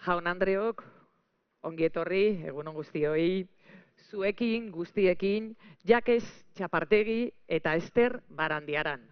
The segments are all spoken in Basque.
Jaun Andreok, ongi etorri, egun on guztioi, zuekin, guztiekin, Jakes Txapartegi eta Ester Barandiaran.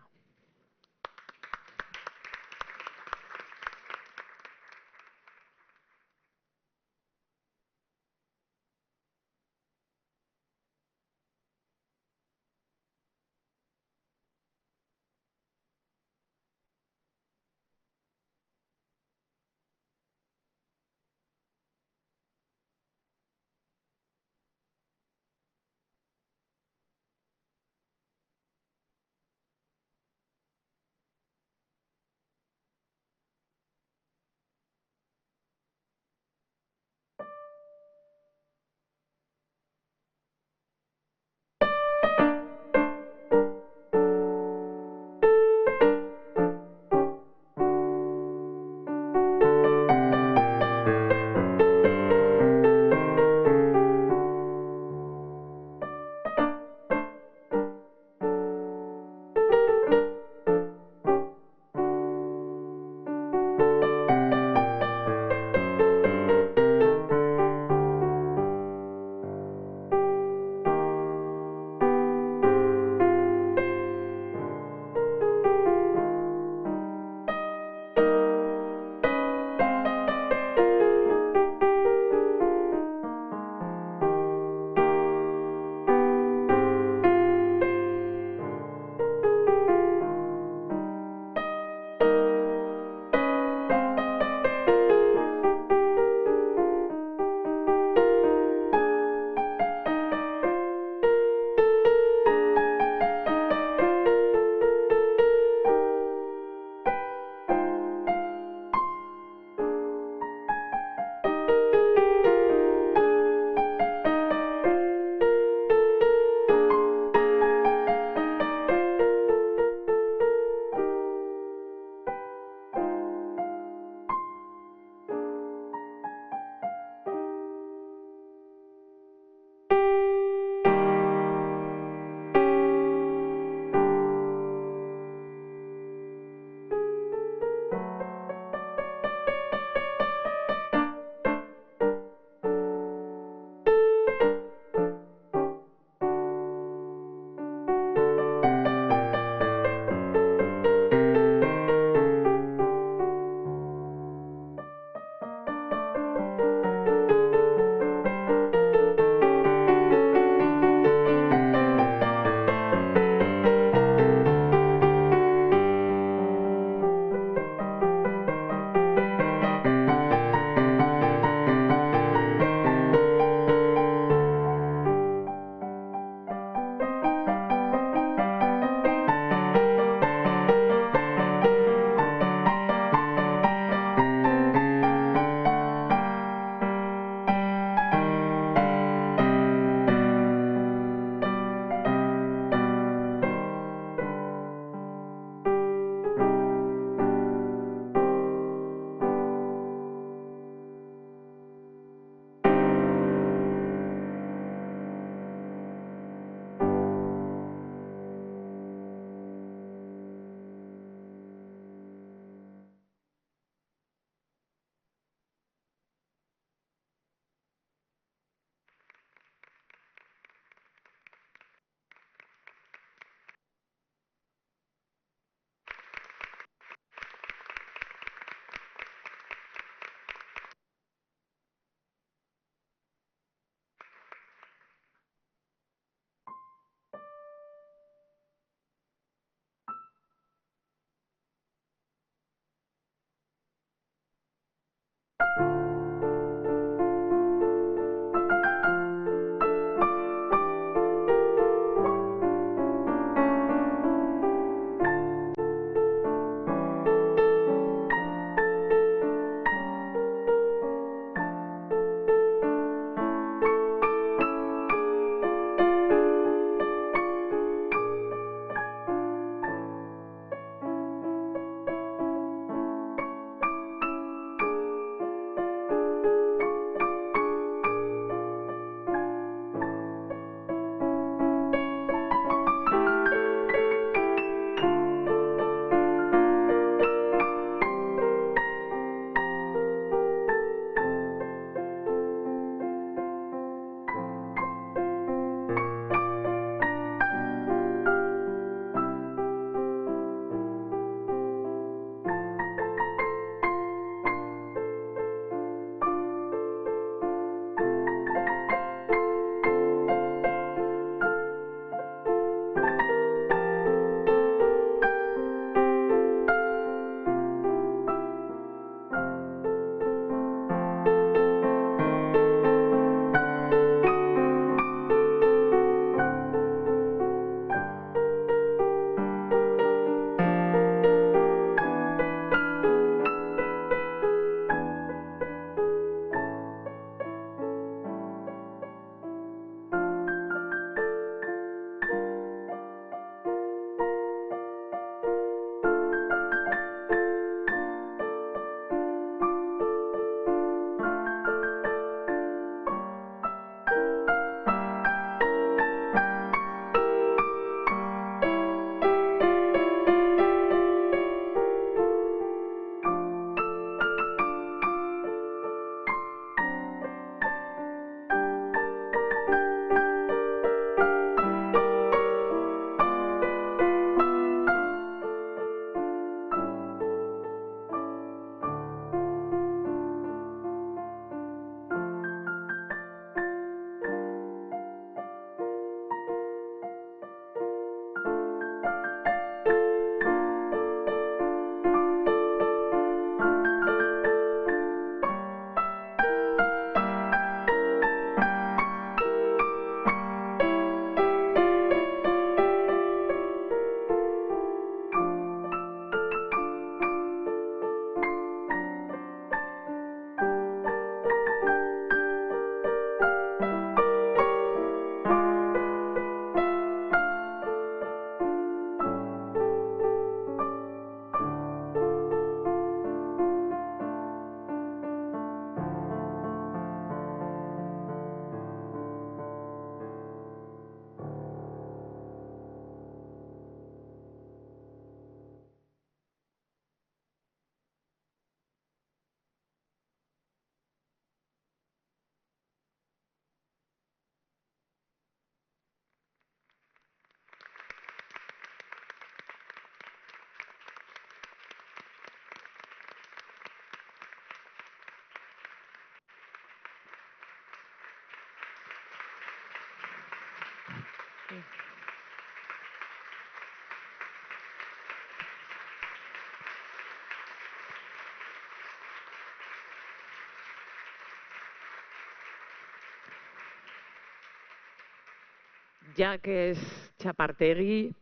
Jacques Txapartegi,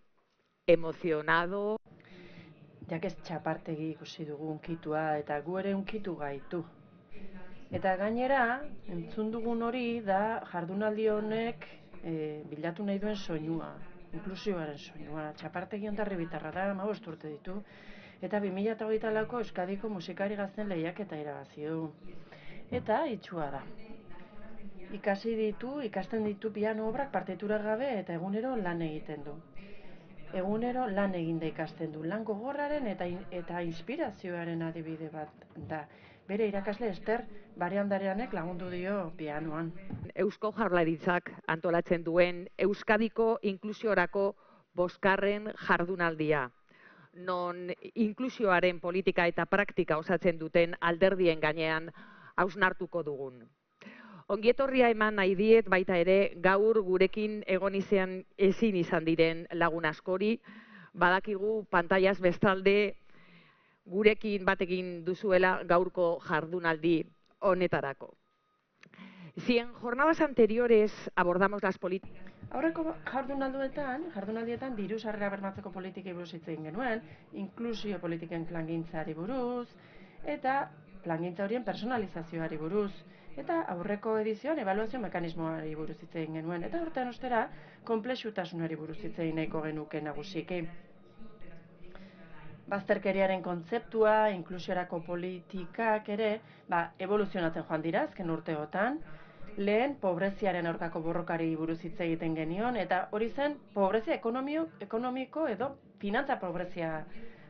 emocionado. Jacques Txapartegi ikusi dugu unkitua eta gu ere unkitu gaitu. Eta gainera, entzun dugun hori da jardunaldi honek bilatu nahi duen soinua, inklusioaren soinua. Txapartegi ondarri bitarra da, 15 urte ditu, eta 2008ko Euskadiko musikari gazten lehiaketa irabazi du. Eta itxua da. Ikasten ditu piano obrak partitura gabe eta egunero lan egiten du. Egunero lan eginda ikasten du, lan gogorraren eta inspirazioaren adibide bat da. Bere irakasle Ester Bariandareanek lagundu dio pianoan. Eusko Jaurlaritzak antolatzen duen Euskadiko inklusiorako 5. jardunaldia, non inklusioaren politika eta praktika osatzen duten alderdien gainean hausnartuko dugun. Ongietorria eman nahi diet baita ere gaur gurekin egon ezin izan diren lagun askori, badakigu pantaiaz bestalde gurekin batekin duzuela gaurko jardunaldi honetarako. Si en jornadas anteriores abordamos las políticas. Aurreko jardunaldietan diru sarrera bermatzeko politikei buruz hitz egin genuen, inklusio politiken plangintzari buruz eta plangintza horien personalizazioari buruz. Eta aurreko edizioan ebaluazio mekanismoari buruz hitz egin genuen. Eta urtean ostera, konplexutasunari buruz hitz egin nahiko genuke nagusiki. Bazterkeriaren kontzeptua, inklusiorako politikak ere, evoluzionatzen joan dira azken urteotan. Lehen pobreziaren aurkako borrokari buruz hitz egiten genion, eta hori zen pobrezia ekonomiko edo finantza pobrezia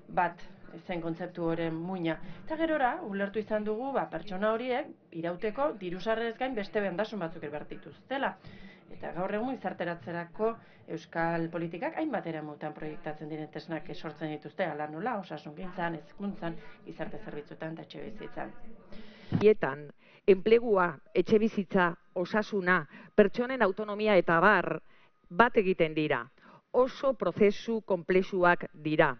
bat zen kontzeptu horren muina. Eta gerora, ulertu izan dugu, pertsona horiek irauteko diru sarrerez gain beste bendasun batzuk behar dituztela. Eta gaur egun gizarteratzerako euskal politikak hainbat eremutan proiektatzen diren tresnak sortzen dituzte, hala nola, osasungintzan, hezkuntzan, gizarte zerbitzuetan eta etxebizitzan. Enplegua, etxebizitza, osasuna, pertsonen autonomia eta bat egiten dira. Oso prozesu konplexuak dira.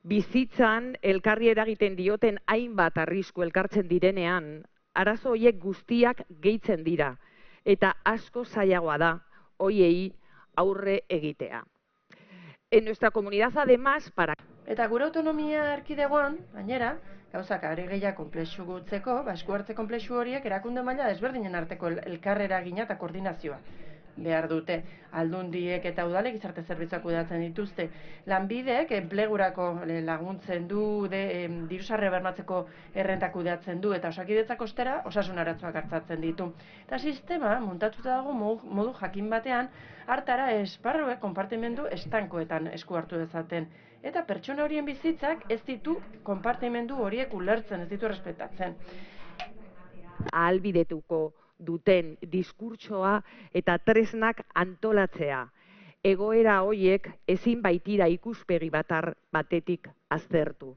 Bizitzan elkarri eragiten dioten hainbat arrisku elkartzen direnean, arazo horiek guztiak gehitzen dira. Eta asko zailagoa da hoiei aurre egitea. En nuestra comunidad, además, Eta gure autonomia erkidegoan, gainera, gauzak are gehiago konplexu gutzeko, esku hartze konplexu horiek erakunde maila desberdinen arteko elkarreragina eta koordinazioa behar dute. Aldundiek eta udalek gizarte zerbitzuak kudeatzen dituzte. Lanbidek enplegurako laguntzen du, diru sarrera bermatzeko errenta kudeatzen du, eta Osakidetzak ostera osasun arazoak hartzatzen ditu. Eta sistema montatuta dago modu jakin batean, hartara esparruek konpartimendu estankoetan esku hartu dezaten. Eta pertsona horien bizitzak ez ditu konpartimendu horiek ulertzen, ez ditu errespetatzen. Ahalbidetuko duten diskurtsoa eta tresnak antolatzea. Egoera horiek ezin baitira ikuspegi batetik aztertu.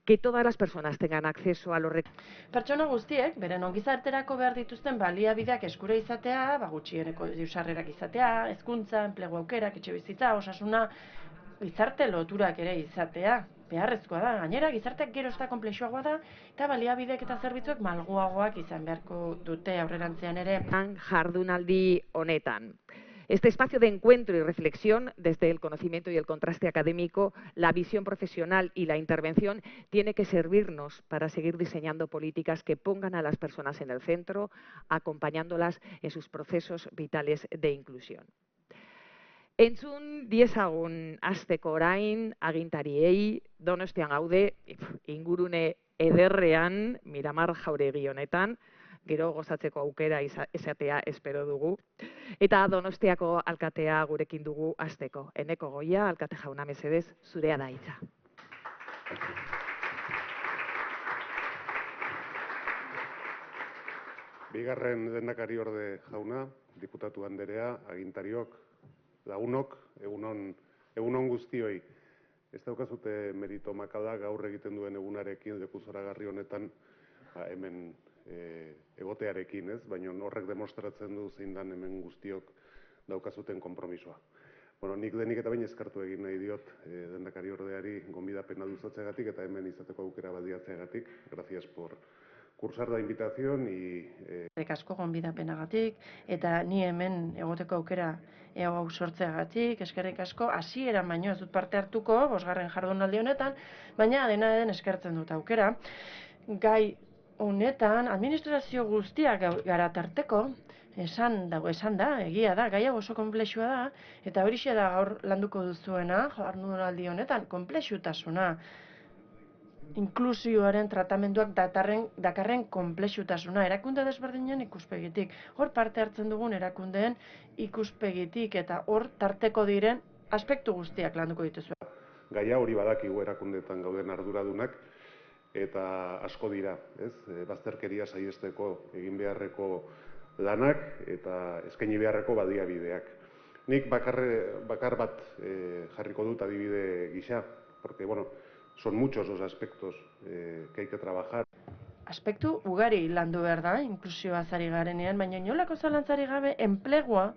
Que todas las personas tengan acceso a los recursos. Pertsona guztiek, beren ongizarterako behar dituzten baliabideak eskura izatea, gutxieneko diru sarrerak izatea, hezkuntza, enplegu aukerak, etxebizitza, osasuna, gizarte loturak ere izatea, beharrezkoa da. Gainera, gizarteak gero eta konplexuagoa da, eta baliabideak eta zerbitzuak malguagoak izan beharko dute aurrerantzean ere. Jardunaldi honetan. Este espacio de encuentro y reflexión desde el conocimiento y el contraste académico, la visión profesional y la intervención tiene que servirnos para seguir diseñando políticas que pongan a las personas en el centro, acompañándolas en sus procesos vitales de inclusión. Entzun diezagun hasteko orain agintariei Donostian gaude, ingurune ederrean Miramar Jauregi honetan, gero gozatzeko aukera izatea espero dugu. Eta Donostiako alkatea gurekin dugu hasteko. Eneko Goia, alkate jauna mesedez, zurea da hitza. Bigarren lehendakariorde jauna, diputatu anderea, agintariok, lagunok, egunon guztioi. Ez daukazute merito makala gaur egiten duen egunarekin leku zoragarri honetan hemen egotearekin, ez? Baina horrek demostratzen du zein dan hemen guztiok daukazuten konpromisoa. Bueno, nik denik eta bain eskartu egin nahi diot lehendakariordeari gonbidapena luzatzeagatik eta hemen izateko aukera baliatzeagatik. Gracias por cursar la invitación y... Asko gonbidapenagatik, eta ni hemen egoteko aukera hau sortzeagatik, eskerrik asko, hasieran baino ez dut parte hartuko, 5. jardunaldi honetan, baina dena den eskertzen dut aukera. Gai honetan, administrazio guztiak gara tarteko, esan da, egia da, gai hau oso konplexua da, eta horixe da gaur landuko duzuena, jardunaldi honetan, konplexutasuna. Inklusioaren tratamenduak dakarren konplexutasuna, erakunde desberdinen ikuspegitik. Hor parte hartzen dugun erakundeen ikuspegitik, eta hor tarteko diren aspektu guztiak landuko dituzu. Gaia hori badakigu erakundeetan gauden arduradunak, eta asko dira, ez? Bazterkeria saihesteko egin beharreko lanak eta eskaini beharreko baliabideak. Nik bakar bat jarriko dut adibide gisa, porque, bueno, son muchos los aspectos que hay que trabajar. Aspektu ugari landu behar da, inklusioaz ari garenean, baina inolako zalantzari gabe enplegua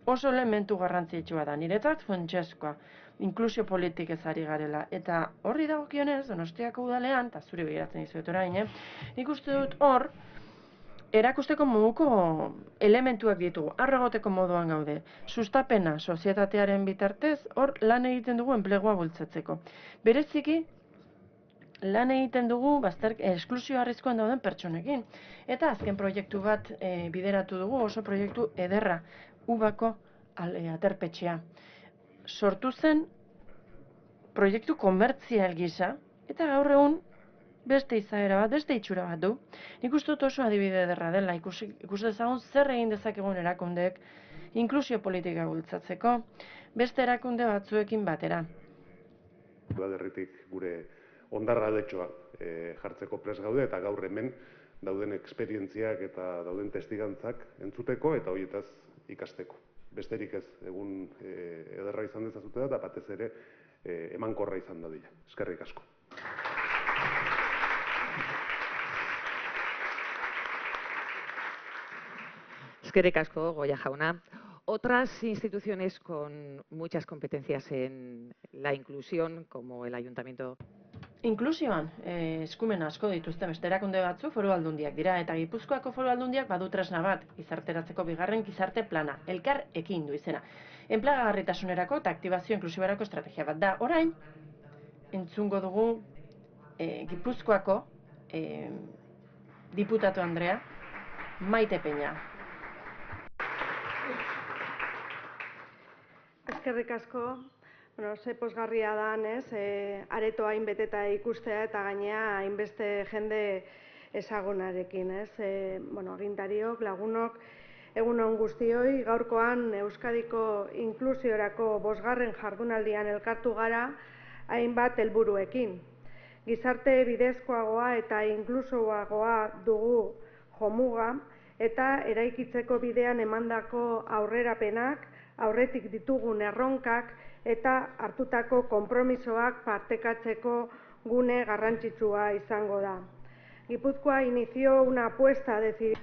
oso elementu garrantzitsua da. Niretzat funtsezkoa, inklusio politikez ari garela. Eta horri dagokionez, Donostiako udalean, eta zuri begiratzen dizuet orain, nik uste dut hor, erakusteko moduko elementuak ditugu, arragoteko moduan gaude. Sustapena sozietatearen bitartez, hor lan egiten dugu enplegua bultzatzeko. Bereziki, lan egiten dugu esklusio arriskuan dauden pertsonekin. Eta azken proiektu bat bideratu dugu, oso proiektu ederra, Ubako aterpetxea. Sortu zen proiektu komertzial gisa, eta gaur egun beste izaera bat, beste itxura bat du. Nik uste dut oso adibide ederra dela, ikus dezagun zer egin dezakegun erakundeek inklusio politika bultzatzeko, beste erakunde batzuekin batera. Udalerritik gure hondarradetxoa jartzeko prest gaude, eta gaur hemen dauden esperientziak eta dauden testigantzak entzuteko eta horietaz ikasteko. Besterik ez, egun ederra izan dezazute da, eta batez ere emankorra izan dadila. Eskerrik asko. Eskerrik asko, Goia jauna. Otras instituciones con muchas competencias en la inclusión, como el Ayuntamiento. Inklusioan, eskumen asko dituzte beste erakunde batzu foru aldundiak dira, eta Gipuzkoako foru aldundiak badu tresna bat, gizarteratzeko bigarren gizarte plana, elkar ekin du izena. Enplegagarritasunerako eta aktibazio inklusibarako estrategia bat da. Orain, entzungo dugu Gipuzkoako diputatu Andrea, Maite Peña. Eskerrik asko. Ze pozgarria da, areto hainbeteta ikustea eta gainea hainbeste jende ezagunarekin. Agintariok, lagunok, egun on guztioi, gaurkoan Euskadiko inklusiorako 5. jardunaldian elkartu gara hainbat helburuekin. Gizarte bidezkoagoa eta inklusoagoa dugu jomuga eta eraikitzeko bidean emandako aurrerapenak, aurretik ditugun erronkak eta hartutako konpromisoak partekatzeko gune garrantzitsua izango da. Gipuzkoa inició una apuesta decidida.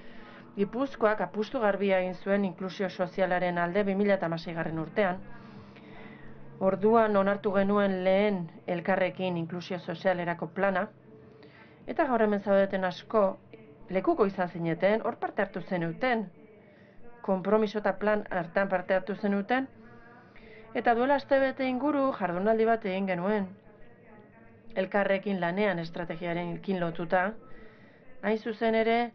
Gipuzkoak apustu garbia egin zuen inklusio sozialaren alde 2016 urtean. Orduan onartu genuen lehen elkarrekin inklusio sozialerako plana, eta gaur hemen zaudeten asko lekuko izan zineten, hor parte hartu zenuten, konpromiso eta plan hartan parte hartu zenuten, eta duela astebete inguru jardunaldi bat egin genuen, elkarrekin lanean estrategiarekin lotuta, hain zuzen ere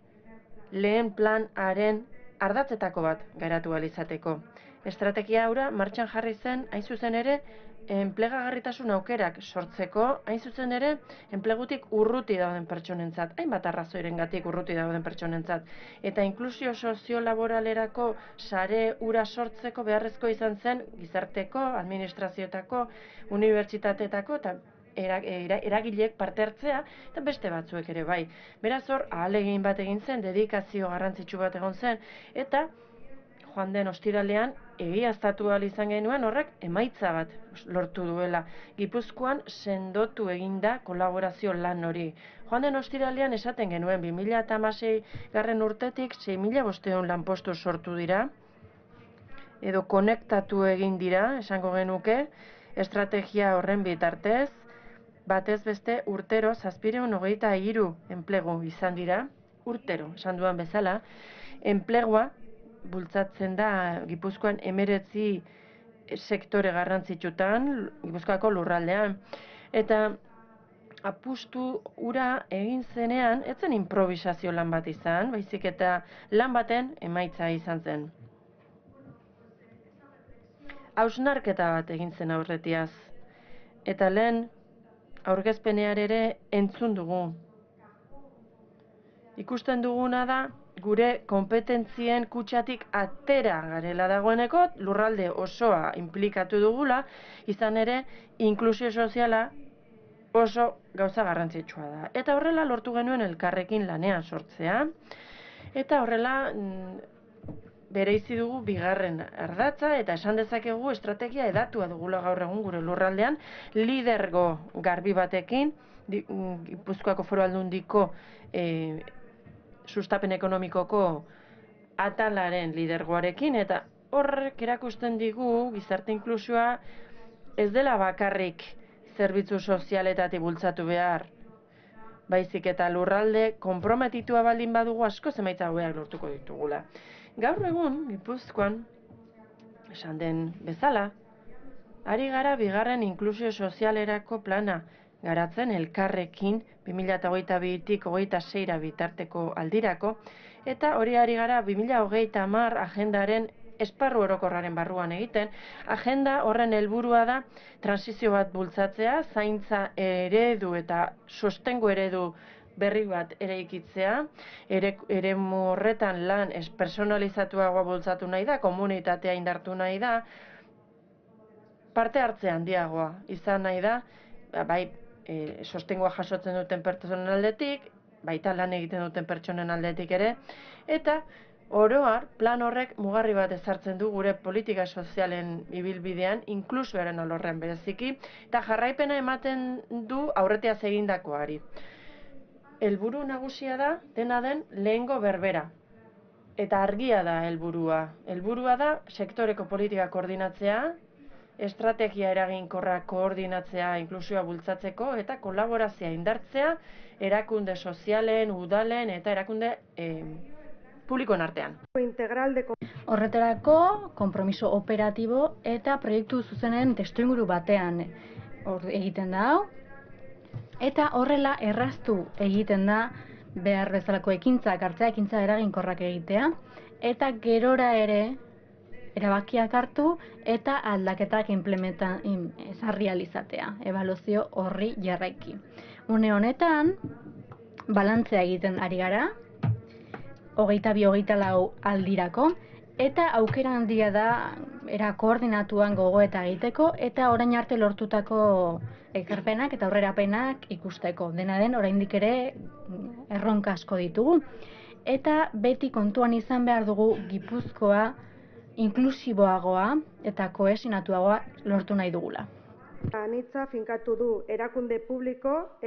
lehen planaren ardatzetako bat garatu ahal izateko. Estrategia hura martxan jarri zen, hain zuzen ere, enplegagarritasun aukerak sortzeko, hain zuzen ere, enplegutik urruti dauden pertsonentzat, hainbat arrazoirengatik urruti dauden pertsonentzat, eta inklusio soziolaboralerako sare hura sortzeko beharrezko izan zen gizarteko, administrazioetako, unibertsitateetako eta eragileek parte hartzea, eta beste batzuek ere bai. Beraz hor, ahalegin bat egin zen, dedikazio garrantzitsu bat egon zen, eta joan den ostiralean egiaztatu ahal izan genuen horrek emaitza bat lortu duela. Gipuzkoan sendotu eginda kolaborazio lan hori. Joan den ostiralean esaten genuen 2016 urtetik 6.500 lanpostu sortu dira, edo konektatu egin dira, esango genuke, estrategia horren bitartez, batez beste urtero 723 enplegu izan dira, urtero, esan duan bezala, enplegua bultzatzen da Gipuzkoan 19 sektore garrantzitsutan, Gipuzkoako lurraldean. Eta apustu ura egin zenean, ez zen improvisazio lan bat izan, baizik eta lan baten emaitza izan zen. Hausnarketa bat egin zen aurretiaz, eta lehen aurkezpenean ere entzun dugu. Ikusten duguna da, gure kompetentzien kutxatik atera garela dagoeneko, lurralde osoa inplikatu dugula, izan ere, inklusio soziala oso gauza garrantzitsua da. Eta horrela lortu genuen elkarrekin lanean sortzea, eta horrela bereizi dugu bigarren ardatza, eta esan dezakegu estrategia hedatua dugula gaur egun gure lurraldean, lidergo garbi batekin, Gipuzkoako Foru Aldundiko sustapen ekonomikoko atalaren lidergoarekin, eta horrek erakusten digu gizarte inklusioa ez dela bakarrik zerbitzu sozialetatik bultzatu behar, baizik eta lurralde konprometitua baldin badugu asko emaitza hobeak lortuko ditugula. Gaur egun, Gipuzkoan, esan den bezala, ari gara bigarren inklusio sozialerako plana garatzen elkarrekin 2022tik 26 bitarteko aldirako, eta hori ari gara 2030 agendaren esparru orokorraren barruan egiten. Agenda horren helburua da transizio bat bultzatzea, zaintza eredu eta sostengu eredu berri bat eraikitzea, eremu horretan lan personalizatuagoa bultzatu nahi da, komunitatea indartu nahi da, parte hartze handiagoa izan nahi da, bai sostengua jasotzen duten pertsonen aldetik, baita lan egiten duten pertsonen aldetik ere, eta oroar, plan horrek mugarri bat ezartzen du gure politika sozialen ibilbidean, inklusioaren alorrean bereziki, eta jarraipena ematen du aurretiaz egindakoari. Helburu nagusia da, dena den, lehengo berbera. Eta argia da helburua. Helburua da, sektoreko politika koordinatzea, estrategia eraginkorra koordinatzea inklusioa bultzatzeko, eta kolaborazioa indartzea, erakunde sozialen, udalen, eta erakunde publikoen artean. Horretarako, konpromiso operatibo eta proiektu zuzenen testuinguru batean egiten da hau, eta horrela erraztu egiten da behar bezalako ekintzak hartzea, ekintza eraginkorrak egitea, eta gerora ere erabakiak hartu eta aldaketak realizatea, ebaluazio horri jarraiki. Une honetan, balantzea egiten ari gara, 22-24 aldirako, eta aukera handia da era koordinatuan gogoeta egiteko, eta orain arte lortutako ekarpenak eta aurrerapenak ikusteko. Dena den, oraindik ere erronka asko ditugu, eta beti kontuan izan behar dugu Gipuzkoa inklusiboagoa eta kohesionatuagoa lortu nahi dugula. Anitza finkatu du erakunde publiko,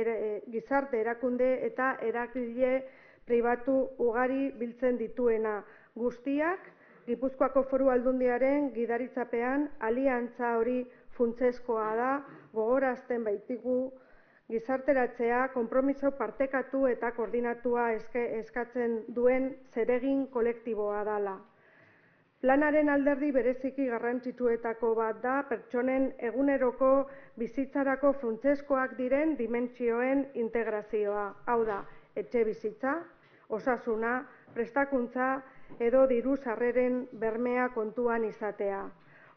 gizarte erakunde eta eragile pribatu ugari biltzen dituena guztiak, Gipuzkoako Foru Aldundiaren gidaritzapean aliantza hori funtsezkoa da, gogorazten baitigu, gizarteratzea, konpromiso partekatu eta koordinatua eskatzen duen zeregin kolektiboa dela. Planaren alderdi bereziki garrantzitsuetako bat da pertsonen eguneroko bizitzarako funtsezkoak diren dimentsioen integrazioa. Hau da, etxe bizitza, osasuna, prestakuntza edo diru sarreren bermea kontuan izatea.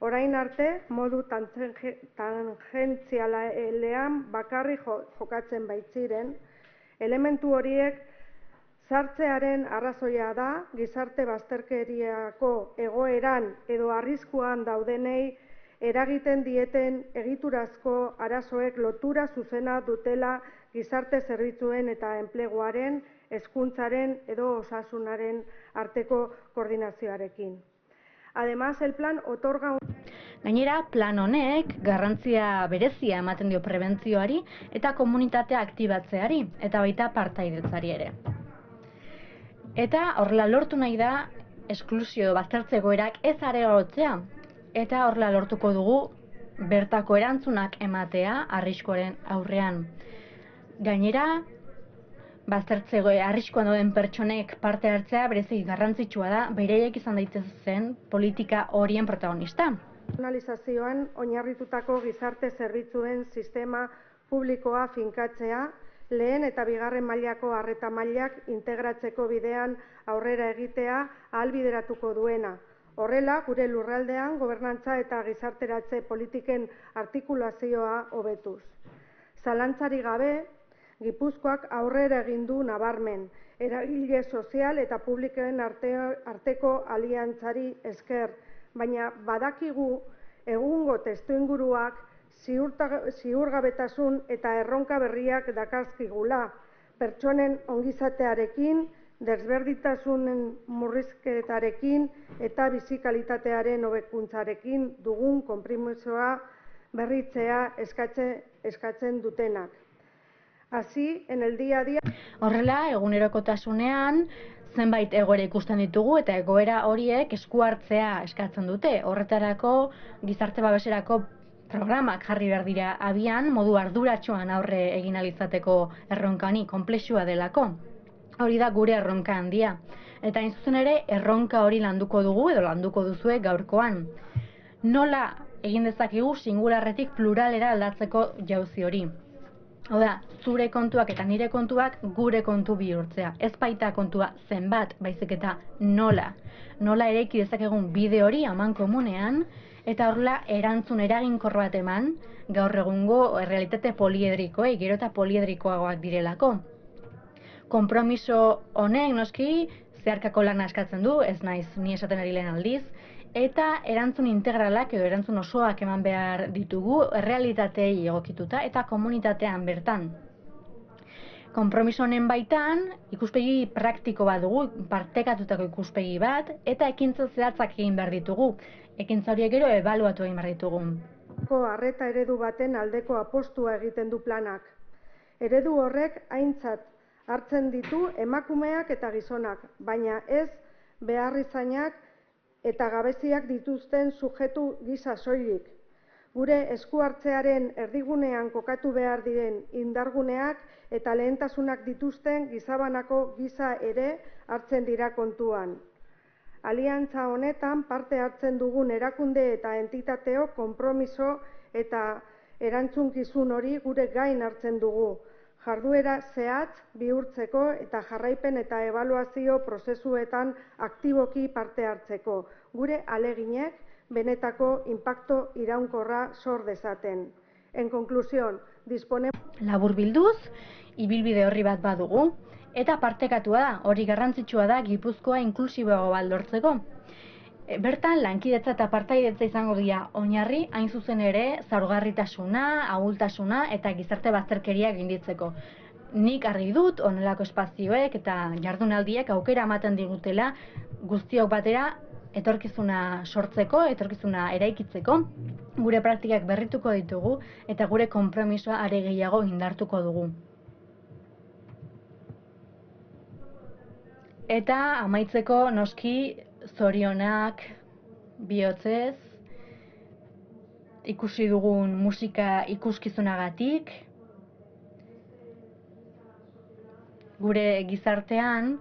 Orain arte, modu tangentzialean bakarrik jokatzen baitziren, elementu horiek sartzearen arrazoia da, gizarte bazterkeriako egoeran edo arriskuan daudenei eragiten dieten egiturazko arazoek lotura zuzena dutela gizarte zerbitzuen eta enpleguaren, hezkuntzaren edo osasunaren arteko koordinazioarekin. Además, el plan otorga Gainera, plan honek garrantzia berezia ematen dio prebentzioari eta komunitatea aktibatzeari eta baita partaidetzari ere. Eta horrela lortu nahi da esklusio baztertze egoerak ez areagotzea, eta horrela lortuko dugu bertako erantzunak ematea arriskuaren aurrean. Gainera, arriskuan dauden pertsonek parte hartzea bereziki garrantzitsua da, beraiek izan daitezen politika horien protagonista. Nazionalizazioan oinarritutako gizarte zerbitzuen sistema publikoa finkatzea, lehen eta bigarren mailako arreta mailak integratzeko bidean aurrera egitea ahalbideratuko duena. Horrela, gure lurraldean gobernantza eta gizarteratze politiken artikulazioa hobetuz. Zalantzari gabe, Gipuzkoak aurrera egin du nabarmen, eragile sozial eta publikoen arteko aliantzari esker, baina badakigu egungo testuinguruak ziurgabetasun eta erronka berriak dakarzkigula, pertsonen ongizatearekin, desberdintasunen murrizketarekin eta bizikalitatearen hobekuntzarekin dugun konpromisoa berritzea eskatzen dutenak. Así, en el día a día... Horrela, egunerokotasunean, zenbait egoera ikusten ditugu eta egoera horiek esku hartzea eskatzen dute. Horretarako, gizarte babeserako programak jarri behar dira abian, modu arduratsuan aurre egin ahal izateko erronka honi, konplexua delako. Hori da gure erronka handia. Eta hain zuzen ere, erronka hori landuko dugu edo landuko duzue gaurkoan. Nola egin dezakigu singularretik pluralera aldatzeko jauzi hori? Hau da, zure kontuak eta nire kontuak gure kontu bihurtzea. Ez baita kontua zenbat, baizik eta nola. Nola eraiki dezakegun bide hori amankomunean, eta horrela erantzun eraginkor bat eman, gaur egungo errealitate poliedrikoei, gero eta poliedrikoagoak direlako. Konpromiso honek noski zeharkako lana eskatzen du, ez naiz ni esaten ari lehen aldiz, eta erantzun integralak edo erantzun osoak eman behar ditugu errealitatei egokituta eta komunitatean bertan. Konpromiso honen baitan ikuspegi praktiko bat dugu, partekatutako ikuspegi bat, eta ekintza zehatzak egin behar ditugu. Ekintza horiek gero ebaluatu egin behar ditugu. Arreta eredu baten aldeko apostua egiten du planak. Eredu horrek aintzat hartzen ditu emakumeak eta gizonak, baina ez beharrizanak eta gabeziak dituzten sujetu gisa soilik. Gure esku hartzearen erdigunean kokatu behar diren indarguneak eta lehentasunak dituzten gizabanako gisa ere hartzen dira kontuan. Aliantza honetan parte hartzen dugun erakunde eta entitateok konpromiso eta erantzunkizun hori gure gain hartzen dugu. Jarduera zehatz bihurtzeko eta jarraipen eta ebaluazio prozesuetan aktiboki parte hartzeko. Gure aleginek benetako inpakto iraunkorra sor dezaten. En conclusión, laburbilduz, ibilbide horri bat badugu, eta partekatua da, hori garrantzitsua da Gipuzkoa inklusiboago bat lortzeko. Bertan, lankidetza eta partaidetza izango dira oinarri, hain zuzen ere, zaurgarritasuna, ahultasuna eta gizarte bazterkeria gainditzeko. Nik argi dut, honelako espazioek eta jardunaldiek aukera ematen digutela guztiok batera etorkizuna sortzeko, etorkizuna eraikitzeko, gure praktikak berrituko ditugu eta gure konpromisoa are gehiago indartuko dugu. Eta amaitzeko noski zorionak bihotzez, ikusi dugun musika ikuskizunagatik, gure gizartean,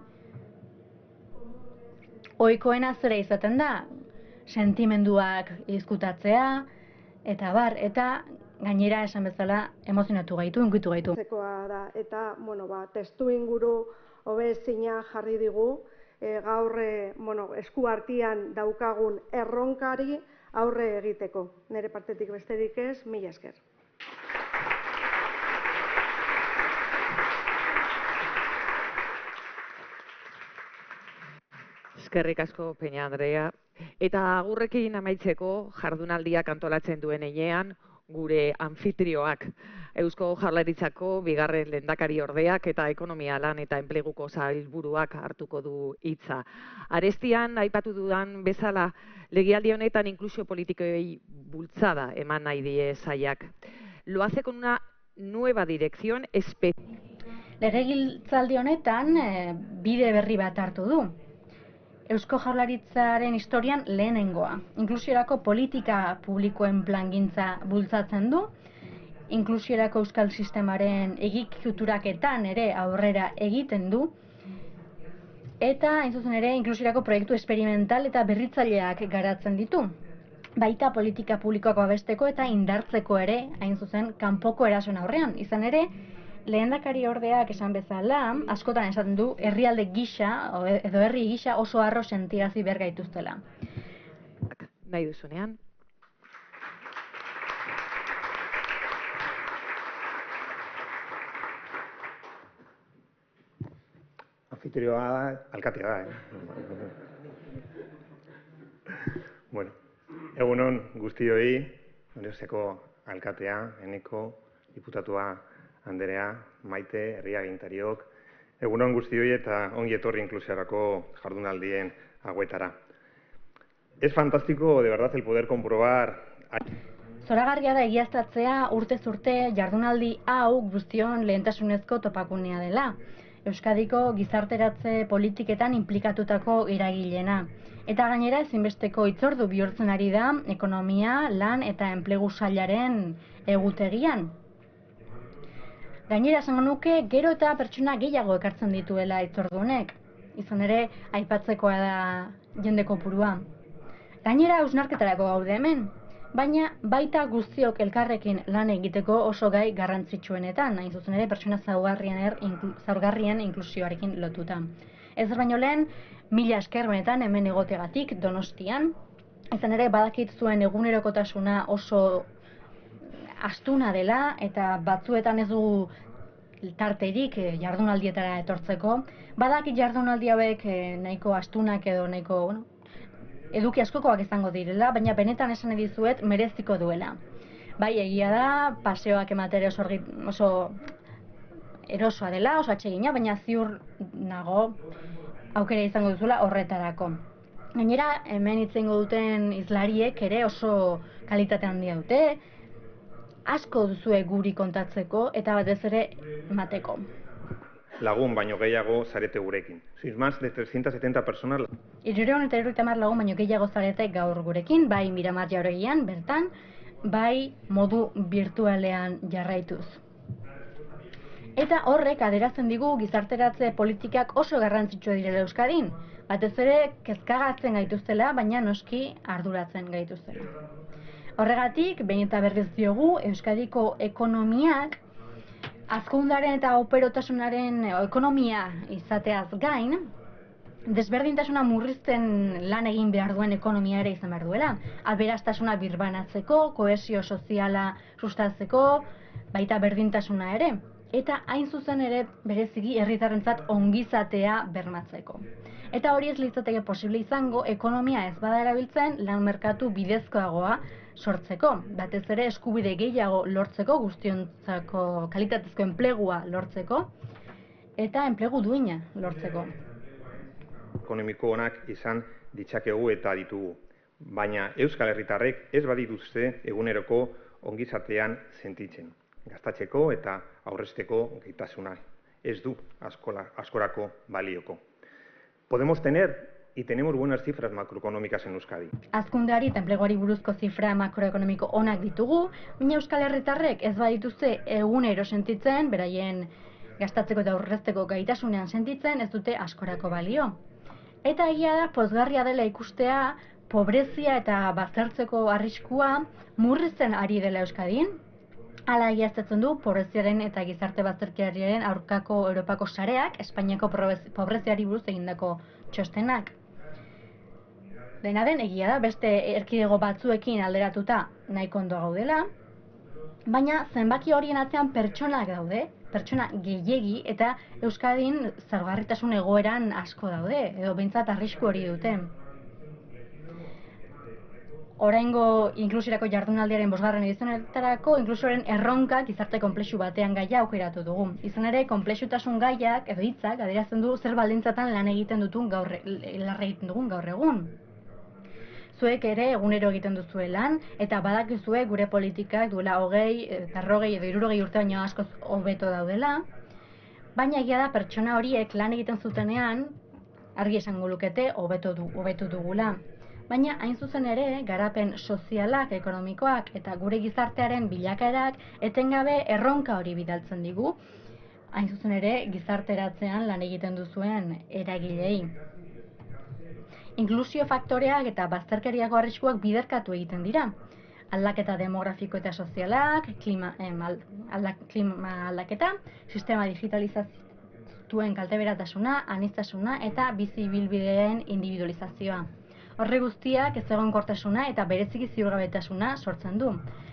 ohikoena zera izaten da, sentimenduak izkutatzea, eta gainera esan bezala emozionatu gaitu, unkitu gaitu. Eta, testu inguru hobezina jarri digu, gaur esku artean daukagun erronkari aurre egiteko. Nire partetik besterik ez, mila esker. Eskerrik asko, Peña Andrea. Eta agurrekin amaitzeko jardunaldiak antolatzen duen heinean, gure anfitrioak, Eusko Jaurlaritzako bigarren lehendakariordeak eta ekonomia lan eta enpleguko sailburuak hartuko du hitza. Arestian aipatu dudan bezala, legealdi honetan inklusio politikoei bultzada eman nahi die sailak. Lo hace con una nueva dirección Legegintzaldi honetan bide berri bat hartu du. Eusko Jaurlaritzaren historian lehenengoa. Inklusiorako politika publikoen plangintza bultzatzen du, inklusiorako euskal sistemaren egituraketan ere aurrera egiten du, eta, hain zuzen ere, inklusiorako proiektu esperimental eta berritzaileak garatzen ditu. Baita politika publikoak babesteko eta indartzeko ere, hain zuzen, kanpoko erasoen aurrean. Izan ere, lehendakari ordeak esan bezala, askotan esaten du, herrialde gisa, edo herri gisa oso harro sentiazi behar gaituztela. Nahi duzunean. Anfitrioa da, alkatea da, Bueno, egunon guztioi, Ondeseko alkatea, Eneko, diputatua Anderea, Maite, herriagintariok, egunon guztioi eta ongi etorri inklusiorako jardunaldien hauetara. Es fantástico, de verdad, el poder comprobar... Zoragarria da egiaztatzea urtez urte jardunaldi hau guztion lehentasunezko topakunea dela. Euskadiko gizarteratze politiketan inplikatutako eragilena. Eta gainera ezinbesteko hitzordu bihurtzen ari da ekonomia, lan eta enplegu sailaren egutegian. Gainera esango nuke gero eta pertsona gehiago ekartzen dituela hitzordu honek. Izan ere aipatzekoa da jende kopurua. Gainera hausnarketarako gaude hemen, baina baita guztiok elkarrekin lan egiteko oso gai garrantzitsuenetan, hain zuzen ere pertsona zaurgarrien inklusioarekin lotuta. Ez baino lehen, mila esker benetan hemen egotegatik Donostian, izan ere badakit zuen egunerokotasuna oso astuna dela eta batzuetan ez dugu tarterik jardunaldietara etortzeko. Badakit jardunaldi hauek nahiko astunak edo nahiko eduki askokoak izango direla, baina benetan esan dizuet mereziko duela. Bai, egia da, paseoak ematere oso erosoa dela, oso atsegina, baina ziur nago aukera izango duzula horretarako. Gainera, hemen hitz egingo duten hizlariek ere oso kalitate handia dute, asko duzue guri kontatzeko eta batez ere emateko. Lagun baino gehiago zarete gurekin. Sois más de 370 personas. 370 lagun baino gehiago zarete gaur gurekin, bai Miramar Jauregian bertan, bai modu virtualean jarraituz. Eta horrek adierazten digu gizarteratze politikak oso garrantzitsua direla Euskadin, batez ere kezkagatzen gaituztela, baina noski arduratzen gaituztela. Horregatik, behin eta berriz diogu, Euskadiko ekonomiak hazkundaren eta operotasunaren ekonomia izateaz gain, desberdintasuna murrizten lan egin behar duen ekonomia ere izan behar duela. Aberastasuna birbanatzeko, kohesio soziala sustatzeko, baita berdintasuna ere. Eta hain zuzen ere bereziki herritarrentzat ongizatea bermatzeko. Eta hori ez litzateke posible izango ekonomia ez bada erabiltzen lan merkatu bidezkoagoa sortzeko, batez ere eskubide gehiago lortzeko, guztiontzako kalitatezko enplegua lortzeko, eta enplegu duina lortzeko. Ekonomiko onak izan ditzakegu eta ditugu, baina Euskal Herritarrek ez badituzte eguneroko ongizatean sentitzen. Gastatzeko eta aurrezteko gaitasuna ez du askorako balioko. Podemos tener y tenemos buenas cifras macroeconómicas en Euskadi. Hazkundeari eta enpleguari buruzko zifra makroekonomiko onak ditugu, baina Euskal Herritarrek ez badituzte egunero sentitzen, beraien gastatzeko eta aurrezteko gaitasunean sentitzen, ez dute askorako balio. Eta egia da pozgarria dela ikustea pobrezia eta baztertzeko arriskua murrizten ari dela Euskadin. Hala egiaztatzen du pobreziaren eta gizarte bazterkeriaren aurkako Europako sareak, Espainiako pobreziari buruz egindako txostenak. Dena den egia da, beste erkidego batzuekin alderatuta nahiko ondo gaudela, baina zenbaki horien atzean pertsonak daude, pertsona gehiegi eta Euskadin zaurgarritasun egoeran asko daude, edo behintzat arrisku hori dute. Oraingo inklusiorako jardunaldiaren 5. edizioonetarako inklusioaren erronka gizarte konplexu batean gaia aukeratu dugu. Izan ere, konplexutasun gaiak edo hitzak adierazten du zer baldintzatan lan egiten dugun gaur egun. Zuek ere egunero egiten duzue lan, eta badakizue gure politikak duela 20, 40 edo 60 urte baino askoz hobeto daudela, baina egia da pertsona horiek lan egiten zutenean, argi esango lukete hobetu dugula. Baina hain zuzen ere, garapen sozialak, ekonomikoak eta gure gizartearen bilakaerak etengabe erronka hori bidaltzen digu, hain zuzen ere gizarteratzean lan egiten duzuen eragilei. Inklusio faktoreak eta bazterkeriako arriskuak biderkatu egiten dira. Aldaketa demografiko eta sozialak, klima aldaketa, sistema digitalizatuen kalteberatasuna, aniztasuna eta bizi ibilbideen individualizazioa. Horre guztiak ezegonkortasuna eta bereziki ziurgabetasuna sortzen du.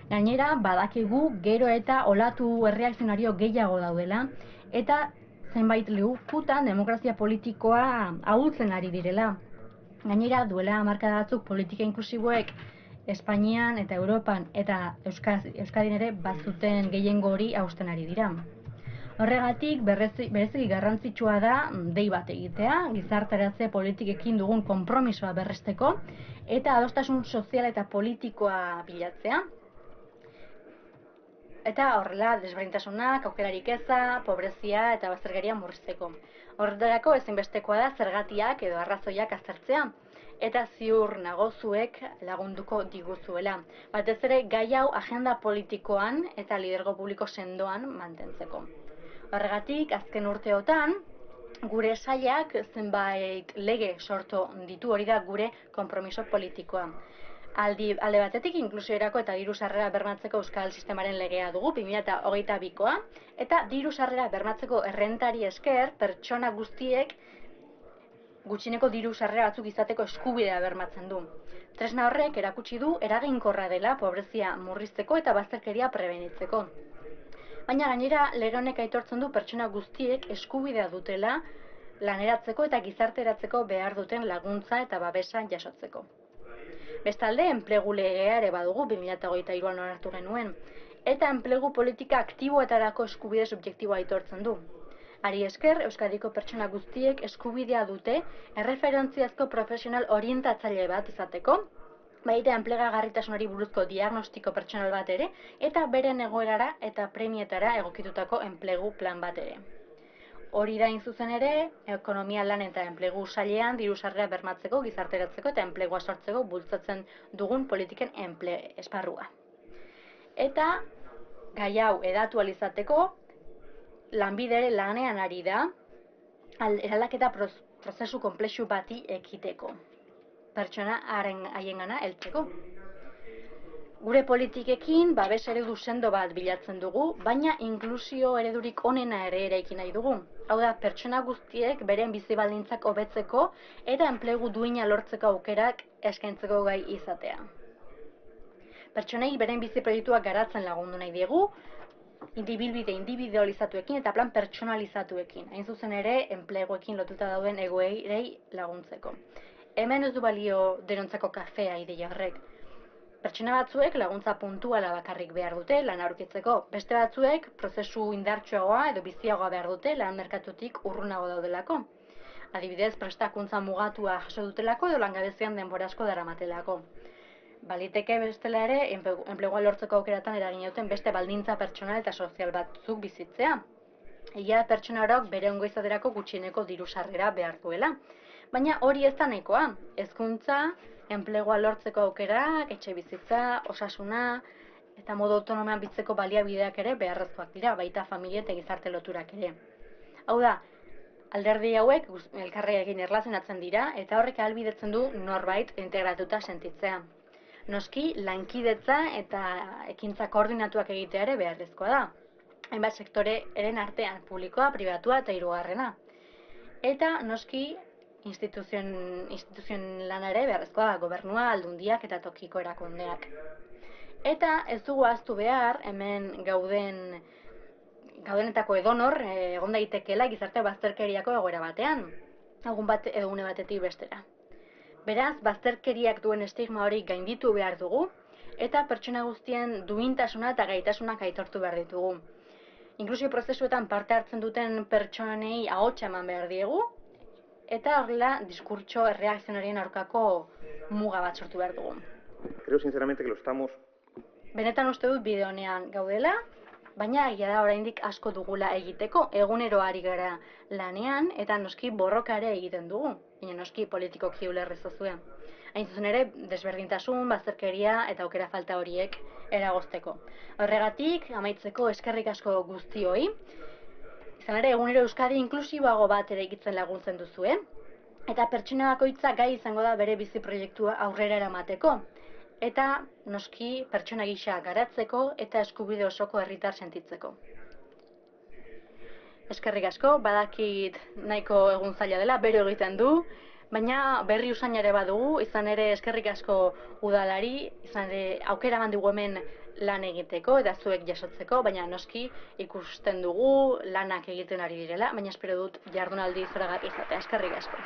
Gainera, badakigu gero eta olatu erreakzionario gehiago daudela eta zenbait lekutan demokrazia politikoa ahultzen ari direla. Gainera, duela hamarkada batzuk politika inklusiboek Espainian eta Europan eta Euskadin ere bazuten gehiengo hori hausten ari dira. Horregatik, bereziki garrantzitsua da dei bat egitea, gizarteratze politikekin dugun konpromisoa berresteko eta adostasun sozial eta politikoa bilatzea. Eta horrela, desberdintasunak, aukerarik eza, pobrezia eta bazterkeria murrizteko. Horretarako ezinbestekoa da zergatiak edo arrazoiak aztertzea. Eta ziur nago zuek lagunduko diguzuela. Batez ere gai hau agenda politikoan eta lidergo publiko sendoan mantentzeko. Horregatik, azken urteotan, gure sailak zenbait lege sortu ditu, hori da gure konpromiso politikoa. Alde batetik inklusiorako eta diru sarrera bermatzeko euskal sistemaren legea dugu, 2022koa, eta diru sarrera bermatzeko errentari esker pertsona guztiek gutxieneko diru sarrera batzuk izateko eskubidea bermatzen du. Tresna horrek erakutsi du eraginkorra dela pobrezia murrizteko eta bazterkeria prebenitzeko. Baina gainera lege honek aitortzen du pertsona guztiek eskubidea dutela laneratzeko eta gizarteratzeko behar duten laguntza eta babesa jasotzeko. Bestalde, enplegu legea ere badugu 2023an onartu genuen, eta enplegu politika aktiboetarako eskubide subjektiboa aitortzen du. Hari esker, Euskadiko pertsona guztiek eskubidea dute erreferentziazko profesional orientatzaile bat izateko, baita enplegagarritasunari buruzko diagnostiko pertsonal bat ere, eta beren egoerara eta premietara egokitutako enplegu plan bat ere. Hori da zuzen ere, ekonomia lan eta enplegu sailean diru sarrera bermatzeko, gizarteratzeko eta enplegua sortzeko bultzatzen dugun politiken esparrua. Eta gai hau hedatu ahal izateko, Lanbide ere lanean ari da eraldaketa prozesu konplexu bati ekiteko. Pertsona haiengana heltzeko. Gure politikekin babes eredu sendo bat bilatzen dugu, baina inklusio eredurik onena ere eraiki nahi dugu. Hau da, pertsona guztiek beren bizi baldintzak hobetzeko eta enplegu duina lortzeko aukerak eskaintzeko gai izatea. Pertsonei beren bizi proiektuak garatzen lagundu nahi diegu, ibilbide individualizatuekin eta plan pertsonalizatuekin, hain zuzen ere enpleguekin lotuta dauden egoerei laguntzeko. Hemen ez du balio denontzako kafea ideia horrek. Pertsona batzuek laguntza puntuala bakarrik behar dute lan aurkitzeko, beste batzuek prozesu indartsuagoa edo biziagoa behar dute lan merkatutik urrunago daudelako. Adibidez, prestakuntza mugatua jaso dutelako edo langabezian denbora asko daramatelako. Baliteke bestela ere, enplegua lortzeko aukeratan eragin duten beste baldintza pertsonal eta sozial batzuk bizitzea. Egia pertsona orok bere ongo izaterako gutxieneko diru sarrera behar duela. Baina hori ez da nahikoa. Hezkuntza, enplegua lortzeko aukerak, etxe bizitza, osasuna eta modu autonomoan bizitzeko baliabideak ere beharrezkoak dira, baita familia eta gizarte loturak ere. Hau da, alderdi hauek elkarrekin erlazionatzen dira eta horrek ahalbidetzen du norbait integratuta sentitzea. Noski, lankidetza eta ekintza koordinatuak egitea ere beharrezkoa da. Hainbat sektoreren artean, publikoa, pribatua eta hirugarrena. Eta noski, instituzioen lana ere beharrezkoa da, gobernua, aldundiak eta tokiko erakundeak. Eta ez dugu ahaztu behar, hemen gaudenetako edonor, egon daitekeela gizarte bazterkeriako egoera batean, egune batetik bestera. Beraz, bazterkeriak duen estigma hori gainditu behar dugu, eta pertsona guztien duintasuna eta gaitasunak aitortu behar ditugu. Inklusio prozesuetan parte hartzen duten pertsonei ahotsa eman behar diegu, eta horrela diskurtso erreakzionarien aurkako muga bat sortu behar dugu. Creo sinceramente que lo estamos. Benetan uste dut bide honean gaudela, baina egia da oraindik asko dugula egiteko, egunero ari gara lanean, eta noski borroka ere egiten dugu, baina noski politikoki ulerrezazue. Hain zuzen ere, desberdintasun, bazterkeria eta aukera falta horiek eragozteko. Horregatik, amaitzeko eskerrik asko guztioi. Izan ere, egunero Euskadi inklusiboago bat eraikitzen laguntzen duzue, eta pertsona bakoitza gai izango da bere bizi proiektua aurrera eramateko, eta noski pertsona gisa garatzeko eta eskubide osoko herritar sentitzeko. Eskerrik asko, badakit nahiko egun zaila dela, bero egiten du, baina berri usaina ere badugu, izan ere eskerrik asko udalari, izan ere aukera eman digu hemen lan egiteko eta zuek jasotzeko, baina noski ikusten dugu lanak egiten ari direla, baina espero dut jardunaldi zoragarri izatea. Eskerrik asko.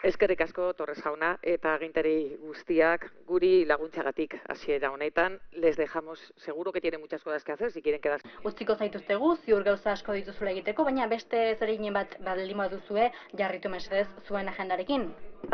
Eskerrik asko, Torres jauna, eta agintari guztiak guri laguntzagatik hasiera honetan. Les dejamos, seguro que tienen muchas cosas que hacer, si quieren quedarse. Utziko zaituztegu, ziur gauza asko dituzula egiteko, baina beste zeregin bat baldin baduzue jarritu mesedez zuen agendarekin.